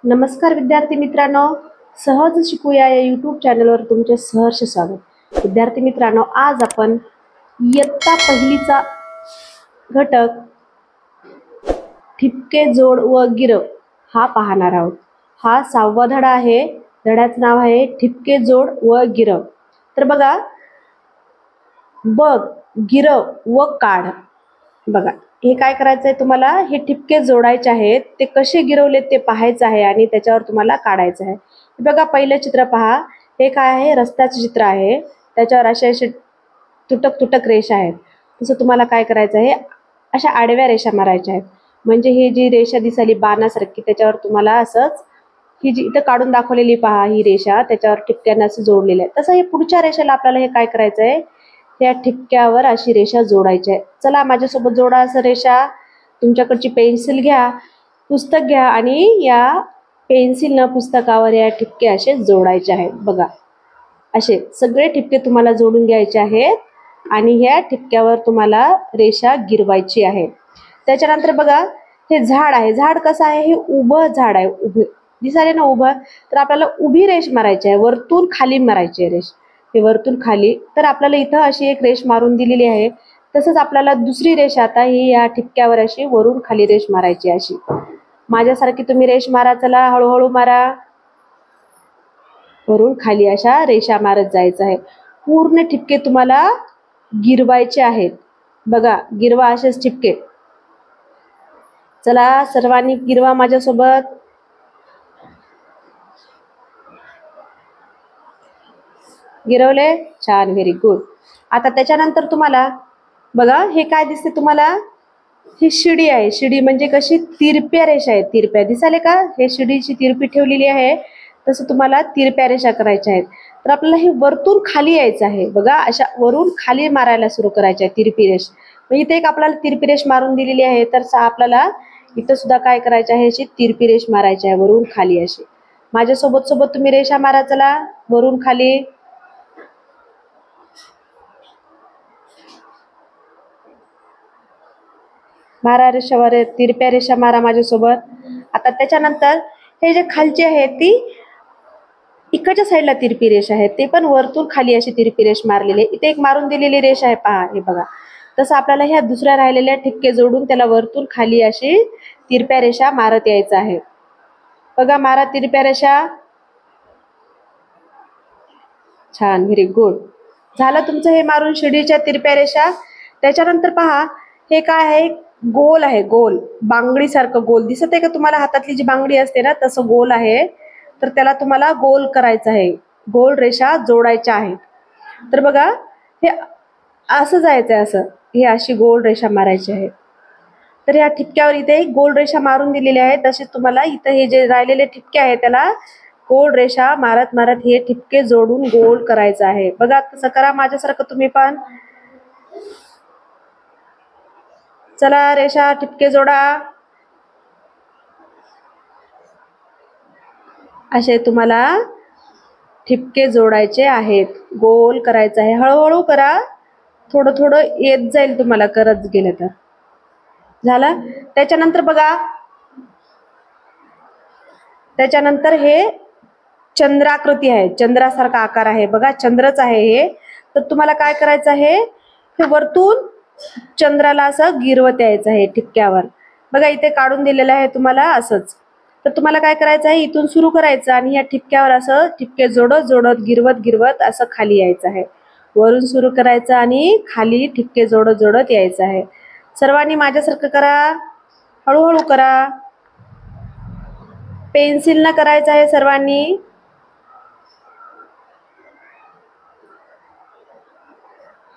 नमस्कार विद्यार्थी मित्रांनो, सहज शिकूया या यूट्यूब चॅनलवर तुमचे सहर्ष स्वागत। विद्यार्थी मित्रांनो, आज आपण इयत्ता पहिलीचा घटक ठिपके, जोड व गिरव हा पाहणार आहोत। हा 6वा धडा आहे। धड्याचं नाव आहे ठिपके, जोड व गिरव। तर बघा, बघ, गिरव व काढ। बघा, हे काय करायचं आहे तुम्हाला, हे ठिपके जोडायचे आहेत, ते कसे गिरवले ते पाहायचं आहे आणि त्याच्यावर तुम्हाला काढायचं आहे। बघा, पहिलं चित्र पहा, हे काय आहे, रस्त्याचं चित्र आहे। त्याच्यावर असे असे तुटक तुटक रेषा आहेत। तसं तुम्हाला काय करायचं आहे, अशा आडव्या रेषा मारायच्या आहेत। म्हणजे ही जी रेषा दिसली बाणासारखी, त्याच्यावर तुम्हाला असंच ही जी इथं काढून दाखवलेली पहा, ही रेषा त्याच्यावर ठिपक्यानं असं जोडलेलं आहे। तसं हे पुढच्या रेषेला आपल्याला हे काय करायचं आहे, या ठिपक्यावर अशी रेषा जोडायची आहे। चला माझ्यासोबत जोडा असं रेषा। तुमच्याकडची पेन्सिल घ्या, पुस्तक घ्या आणि या पेन्सिलनं पुस्तकावर या ठिपके असे जोडायचे आहेत। बघा, असे सगळे ठिपके तुम्हाला जोडून घ्यायचे आहेत आणि ह्या ठिपक्यावर तुम्हाला रेषा गिरवायची आहे। त्याच्यानंतर बघा, हे झाड आहे। झाड कसं आहे, हे उभं झाड आहे, उभं दिसाले ना उभं। तर आपल्याला उभी रेष मारायची आहे, वरतून खाली मारायची आहे रेष। हे वरतून खाली, तर आपल्याला इथं अशी एक रेष मारून दिलेली आहे। तसंच आपल्याला दुसरी रेष आता ही या ठिपक्यावर अशी वरून खाली रेष मारायची अशी। माझ्यासारखी तुम्ही रेष मारा, चला हळूहळू मारा। वरून खाली अशा रेषा मारत जायचं आहे। पूर्ण ठिपके तुम्हाला गिरवायचे आहेत। बघा, गिरवा असेच ठिपके। चला सर्वांनी गिरवा माझ्यासोबत। गिरवले? छान, व्हेरी गुड। आता त्याच्यानंतर तुम्हाला बघा, हे काय दिसते तुम्हाला, ही शिडी आहे। शिडी म्हणजे कशी, तिरप्या रेषा आहेत, तिरप्या दिसाले का, हे शिडीची तिरपी ठेवलेली आहे। तसं तुम्हाला तिरप्या रेषा करायच्या आहेत। तर आपल्याला हे वरतून खाली यायचं आहे। बघा, अशा वरून खाली मारायला सुरू करायची आहे तिरपी रेष। मग इथे एक आपल्याला तिरपी रेष मारून दिलेली आहे, तर आपल्याला इथं सुद्धा काय करायचं आहे, अशी तिरपी रेष मारायची आहे वरून खाली अशी। माझ्यासोबत सोबत तुम्ही रेषा मारा, चला वरून खाली। मारा रेषावर, तिरप्या रेषा मारा माझ्यासोबत। आता त्याच्यानंतर हे जे खालची आहे ती इकडच्या साईडला तिरपी रेष आहे, ते पण वरतून खाली अशी तिरपी रेष मारलेली आहे। इथे एक मारून दिलेली रेष आहे पहा, हे बघा। तसं आपल्याला ह्या दुसऱ्या राहिलेल्या ठिपके जोडून त्याला वरतून खाली अशी तिरप्या रेषा मारत यायचं आहे। बघा, मारा तिरप्या रेषा। छान, व्हेरी गुड। झालं तुमचं हे मारून शिडीच्या तिरप्या रेषा। त्याच्यानंतर पहा, हे काय आहे, गोल आहे, गोल बांगडी सारखं गोल दिसत आहे का तुम्हाला, हातातली जी बांगडी असते ना तसं गोल आहे। तर त्याला तुम्हाला गोल करायचं आहे, गोल रेषा जोडायच्या आहेत। तर बघा, हे असं जायचं आहे, असं हे अशी गोल रेषा मारायची आहे। तर या ठिपक्यावर इथे एक गोल रेषा मारून दिलेली आहे। तसेच तुम्हाला इथं हे जे राहिलेले ठिपके आहेत त्याला गोल रेषा मारत मारत हे ठिपके जोडून गोल करायचं आहे। बघा, तसं करा माझ्यासारखं तुम्ही पण। चला रेषा ठिपके जोडा। असे तुम्हाला ठिपके जोडायचे आहेत, गोल करायचं आहे। हळूहळू करा, थोडं थोडं येत जाईल तुम्हाला करत गेलं तर। झालं? त्याच्यानंतर बघा, त्याच्यानंतर हे चंद्राकृती आहे, चंद्रासारखा आकार आहे। बघा, चंद्रच आहे हे। तर तुम्हाला काय करायचं आहे, हे वरतून चंद्राला असं गिरवत यायचं आहे ठिपक्यावर। बघा, इथे काढून दिलेलं आहे तुम्हाला असंच। तर तुम्हाला काय करायचं आहे, इथून सुरू करायचं आणि या ठिपक्यावर असं ठिपके जोडत जोडत गिरवत गिरवत असं खाली यायचं आहे। वरून सुरू करायचं आणि खाली ठिपके जोडत जोडत यायचं आहे। सर्वांनी माझ्यासारखं करा, हळूहळू करा, पेन्सिलनं करायचं आहे सर्वांनी।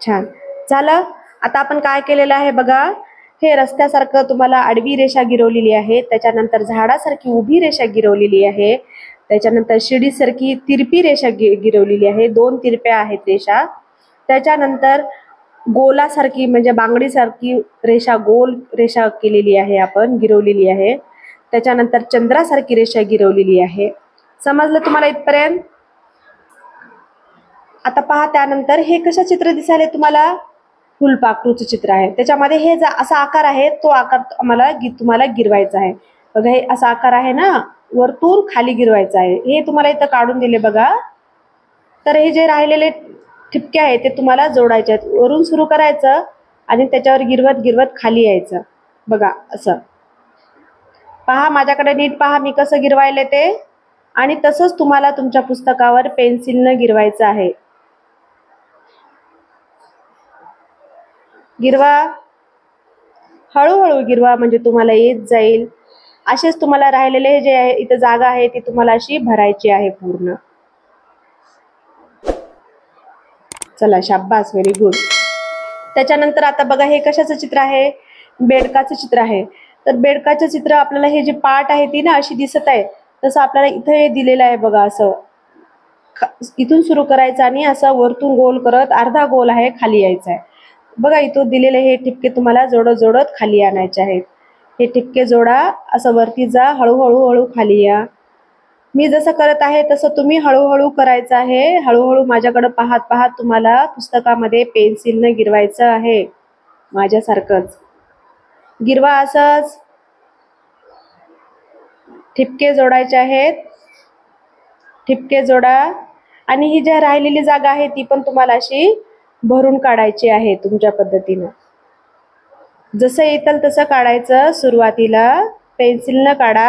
छान, झालं। आता आपण काय केलेलं आहे बघा, हे रस्त्यासारखं तुम्हाला आडवी रेषा गिरवलेली आहे, त्याच्यानंतर झाडासारखी उभी रेषा गिरवलेली आहे, त्याच्यानंतर शिडीसारखी तिरपी रेषा गिरवलेली आहे, 2 तिरप्या आहेत रेषा। त्याच्यानंतर गोलासारखी म्हणजे बांगडीसारखी रेषा, गोल रेषा केलेली आहे आपण, गिरवलेली आहे। त्याच्यानंतर चंद्रासारखी रेषा गिरवलेली आहे। समजलं तुम्हाला इथपर्यंत? आता पहा, त्यानंतर हे कसं चित्र दिसायले तुम्हाला, फुलपाखरूचं चित्र आहे। त्याच्यामध्ये हे असा आकार आहे, तो आकार आम्हाला तुम्हाला गिरवायचा आहे। बघा हे असा आकार आहे ना, वरतून खाली गिरवायचा आहे. हे तुम्हाला इथं काढून दिले बघा. तर हे जे राहिलेले ठिपके आहेत ते तुम्हाला जोडायचे आहेत. वरून सुरू करायचं आणि त्याच्यावर गिरवत गिरवत खाली यायचं. बघा असं पहा, माझ्याकडे नीट पहा मी कसं गिरवायले ते. आणि तसंच तुम्हाला तुमच्या पुस्तकावर पेन्सिलनं गिरवायचं आहे. गिरवा, हळूहळू गिरवा, म्हणजे तुम्हाला येत जाईल. असेच तुम्हाला राहिलेले जे आहे इथं जागा आहे ती तुम्हाला अशी भरायची आहे पूर्ण. चला शाब्बास, व्हेरी गुड. त्याच्यानंतर आता बघा हे कशाचं चित्र आहे, बेडकाचं चित्र आहे. तर बेडकाचं चित्र आपल्याला हे जे पार्ट आहे ती ना अशी दिसत आहे, तसं आपल्याला इथे दिलेलं आहे बघा. असं इथून सुरू करायचं आणि असं वरतून गोल करत अर्धा गोल आहे खाली यायचा आहे. बघा इथून दिलेले हे ठिपके तुम्हाला जोडत जोडत खाली आणायचे आहेत. हे ठिपके जोडा, असं वरती जा, हळूहळू हळू खाली या. मी जसं करत आहे तसं तुम्ही हळूहळू करायचं आहे. हळूहळू माझ्याकडे पाहत पाहत तुम्हाला पुस्तकामध्ये पेन्सिलनं गिरवायचं आहे. माझ्यासारखंच गिरवा. असंच ठिपके जोडायचे आहेत. ठिपके जोडा आणि ही जी राहिलेली जागा आहे ती पण तुम्हाला अशी भरून काढायची आहे तुमच्या पद्धतीनं. जसं येतं तसं काढायचं. सुरुवातीला पेन्सिलनं काढा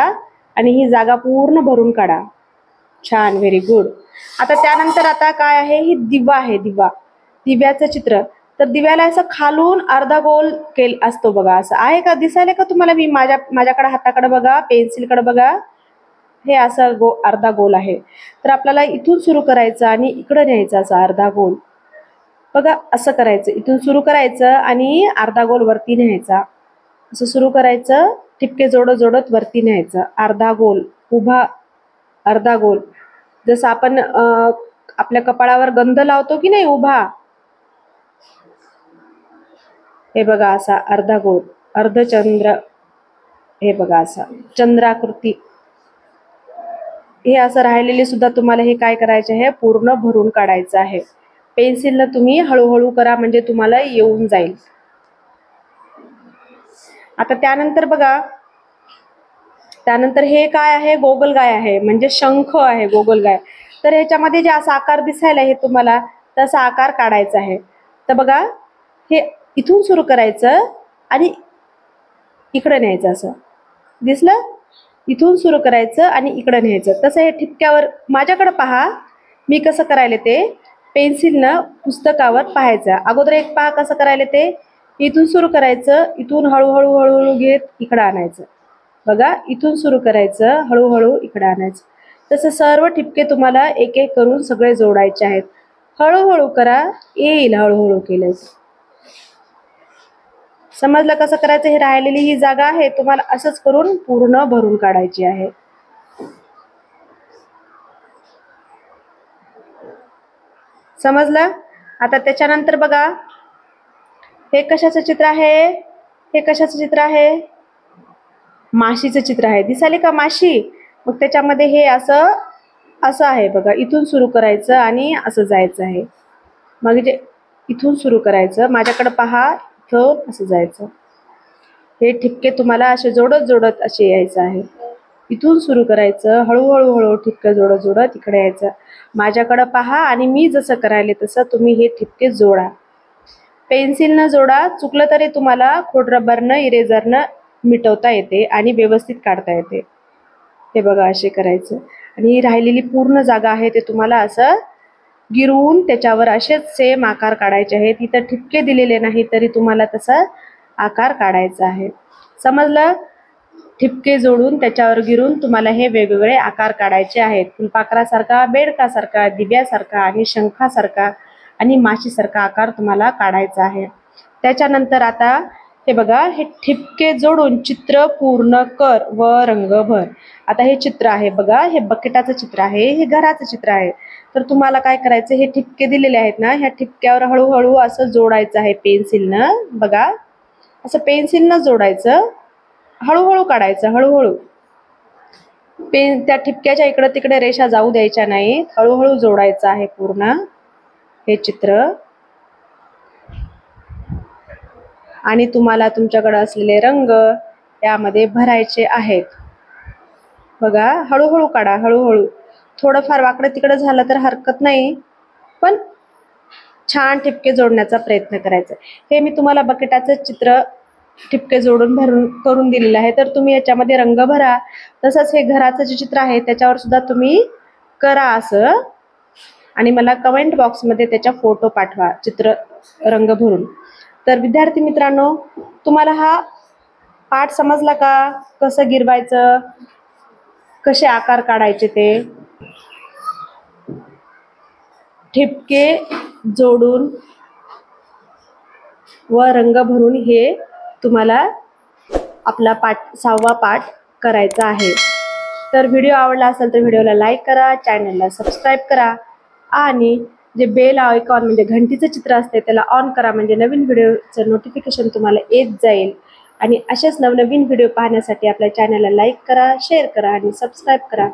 आणि ही जागा पूर्ण भरून काढा. छान, व्हेरी गुड. आता त्यानंतर आता काय आहे, ही दिवा आहे. दिव्याचं चित्र. तर दिव्याला असं खालून अर्धा गोल असतो बघा. असं आहे का, दिसायला का तुम्हाला? मी माझ्याकडे हाताकडे बघा, पेन्सिलकडे बघा. हे असं अर्धा गोल आहे. तर आपल्याला इथून सुरू करायचं आणि इकडं न्यायचं असं अर्धा गोल. बघा असं करायचं, इथून सुरू करायचं आणि अर्धा गोल वरती न्यायचा. असं सुरू करायचं, ठिपके जोडत जोडत वरती न्यायचं. अर्धा गोल उभा, अर्धा गोल. जसं आपण आपल्या कपाळावर गंध लावतो की नाही उभा, हे बघा असा अर्धा गोल, अर्धचंद्र. हे बघा असा चंद्राकृती. हे असं राहिलेले सुद्धा तुम्हाला हे काय करायचे आहे, पूर्ण भरून काढायचं आहे. पेन्सिलनं तुम्ही हळूहळू करा म्हणजे तुम्हाला येऊन जाईल. आता त्यानंतर बघा, त्यानंतर हे काय आहे, गोगलगाय आहे, म्हणजे शंख आहे गोगलगाय. तर ह्याच्यामध्ये जे असा आकार दिसायला आहे तुम्हाला तसा आकार काढायचा आहे. तर बघा हे इथून सुरू करायचं आणि इकडे न्यायचं. असं दिसलं, इथून सुरू करायचं आणि इकडे न्यायचं. तसं हे ठिपक्यावर माझ्याकडे पहा मी कसं करायला ते. पेन्सिलनं पुस्तकावर पाहायचं. अगोदर एक पहा कसं करायला ते. इथून सुरू करायचं, इथून हळूहळू हळूहळू घेत इकडं आणायचं. बघा इथून सुरू करायचं, हळूहळू इकडे आणायचं. तसं सर्व ठिपके तुम्हाला एक एक करून सगळे जोडायचे आहेत. हळूहळू करा, येईल हळूहळू केलं. समजलं कसं करायचं? हे राहिलेली ही जागा आहे तुम्हाला असंच करून पूर्ण भरून काढायची आहे. समजलं? आता त्याच्यानंतर बघा हे कशाचं चित्र आहे, हे कशाचं चित्र आहे, माशीचं चित्र आहे. दिसाले का माशी? मग त्याच्यामध्ये हे असं असं आहे बघा. इथून सुरू करायचं आणि असं जायचं आहे. मग जे इथून सुरू करायचं, माझ्याकडे पहा, इथून असं जायचं. हे ठिपके तुम्हाला असे जोडत जोडत असे यायचं आहे. इथून सुरू करायचं, हळूहळू हळू ठिपके जोडत जोडत इकडे यायचं. माझ्याकडे पहा आणि मी जसं करायले तसं तुम्ही हे ठिपके जोडा. पेन्सिलनं जोडा. चुकलं तरी तुम्हाला खोडरबरनं, इरेझरनं मिटवता येते आणि व्यवस्थित काढता येते. हे बघा असे करायचं. आणि ही राहिलेली पूर्ण जागा आहे ते तुम्हाला असं गिरवून त्याच्यावर असेच सेम आकार काढायचे आहेत. इथं ठिपके दिलेले नाही तरी तुम्हाला तसा आकार काढायचा आहे. समजलं? ठिपके जोडून त्याच्यावर गिरून तुम्हाला हे वेगवेगळे आकार काढायचे आहेत. फुलपाखरासारखा, बेडकासारखा, दिव्यासारखा आणि शंखासारखा आणि माशीसारखा आकार तुम्हाला काढायचा आहे. त्याच्यानंतर आता हे बघा, हे ठिपके जोडून चित्र पूर्ण कर व रंग भर. आता हे चित्र आहे बघा, हे बकेटाचं चित्र आहे, हे घराचं चित्र आहे. तर तुम्हाला काय करायचं, हे ठिपके दिलेले आहेत ना, ह्या ठिपक्यावर हळूहळू असं जोडायचं आहे पेन्सिलनं. बघा असं पेन्सिलनं जोडायचं, हळूहळू काढायचं. हळूहळू त्या ठिपक्याच्या इकडे तिकडे रेषा जाऊ द्यायच्या नाहीत. हळूहळू जोडायचं आहे पूर्ण हे चित्र. आणि तुम्हाला तुमच्याकडे असलेले रंग त्यामध्ये भरायचे आहेत. बघा, हळूहळू काढा, हळूहळू. थोडंफार वाकडं तिकडं झालं तर हरकत नाही, पण छान ठिपके जोडण्याचा प्रयत्न करायचा. हे मी तुम्हाला बकेटाचं चित्र ठिपके जोडून करून दिलेलं आहे, तर तुम्ही याच्यामध्ये रंग भरा. तसंच हे घराचं जे चित्र आहे त्याच्यावर सुद्धा तुम्ही करा असं, आणि मला कमेंट बॉक्समध्ये त्याच्या फोटो पाठवा चित्र रंग भरून. तर विद्यार्थी मित्रांनो, तुम्हाला हा पाठ समजला का? कसं गिरवायचं, कसे आकार काढायचे ते. ठिपके जोडून व रंग भरून हे तुम्हाला आपला पाठ 6वा पाठ करायचा आहे. तर व्हिडिओ आवडला असेल तर व्हिडिओला लाईक करा, चॅनलला सबस्क्राईब करा आणि जे बेल आयकॉन म्हणजे घंटीचं चित्र असते त्याला ऑन करा, म्हणजे नवीन व्हिडिओचं नोटिफिकेशन तुम्हाला येत जाईल. आणि असेच नवनवीन व्हिडिओ पाहण्यासाठी आपल्या चॅनलला लाईक करा, शेअर करा आणि सबस्क्राईब करा.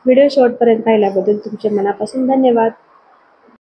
व्हिडिओ शेवटपर्यंत पाहिल्याबद्दल तुमचे मनापासून धन्यवाद.